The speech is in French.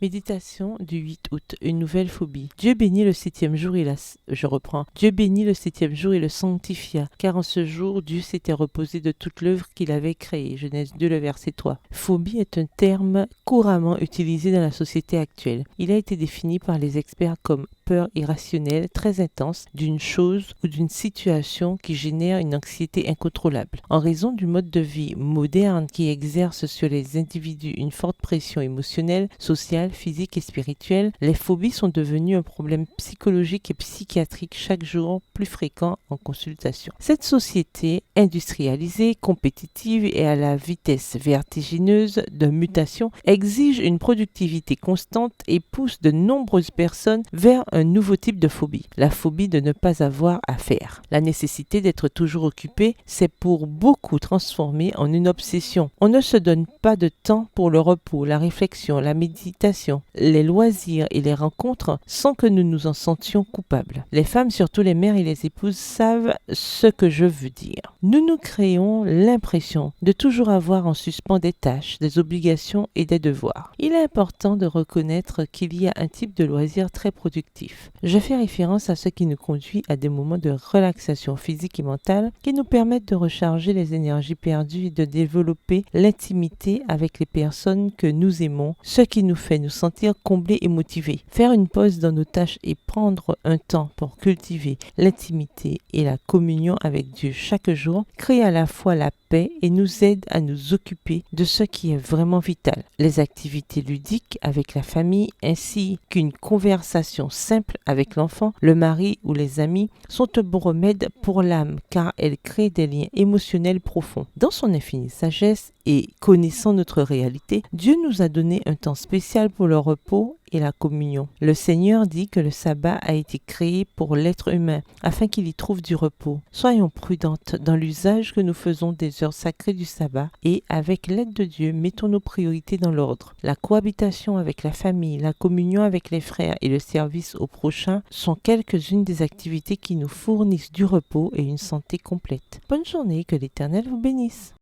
Méditation du 8 août, une nouvelle phobie. Dieu bénit le septième jour et Je reprends. Dieu bénit le septième jour et le sanctifia, car en ce jour, Dieu s'était reposé de toute l'œuvre qu'il avait créée. Genèse 2, le verset 3. Phobie est un terme couramment utilisé dans la société actuelle. Il a été défini par les experts comme peur irrationnelle très intense d'une chose ou d'une situation qui génère une anxiété incontrôlable. En raison du mode de vie moderne qui exerce sur les individus une forte pression émotionnelle, sociale, physique et spirituelle, les phobies sont devenues un problème psychologique et psychiatrique chaque jour plus fréquent en consultation. Cette société industrialisée, compétitive et à la vitesse vertigineuse de mutation exige une productivité constante et pousse de nombreuses personnes vers un nouveau type de phobie, la phobie de ne pas avoir à faire. La nécessité d'être toujours occupé s'est pour beaucoup transformée en une obsession. On ne se donne pas de temps pour le repos, la réflexion, la méditation, les loisirs et les rencontres sans que nous nous en sentions coupables. Les femmes, surtout les mères et les épouses, savent ce que je veux dire. Nous nous créons l'impression de toujours avoir en suspens des tâches, des obligations et des devoirs. Il est important de reconnaître qu'il y a un type de loisir très productif. Je fais référence à ce qui nous conduit à des moments de relaxation physique et mentale qui nous permettent de recharger les énergies perdues et de développer l'intimité avec les personnes que nous aimons, ce qui nous fait nous sentir comblés et motivés. Faire une pause dans nos tâches et prendre un temps pour cultiver l'intimité et la communion avec Dieu chaque jour crée à la fois la paix et nous aide à nous occuper de ce qui est vraiment vital. Les activités ludiques avec la famille ainsi qu'une conversation simple avec l'enfant, le mari ou les amis sont un bon remède pour l'âme car elles créent des liens émotionnels profonds. Dans son infinie sagesse et connaissant notre réalité, Dieu nous a donné un temps spécial pour le repos et la communion. Le Seigneur dit que le sabbat a été créé pour l'être humain afin qu'il y trouve du repos. Soyons prudentes dans l'usage que nous faisons des heures sacrées du sabbat et avec l'aide de Dieu, mettons nos priorités dans l'ordre. La cohabitation avec la famille, la communion avec les frères et le service au prochain sont quelques-unes des activités qui nous fournissent du repos et une santé complète. Bonne journée, que l'Éternel vous bénisse.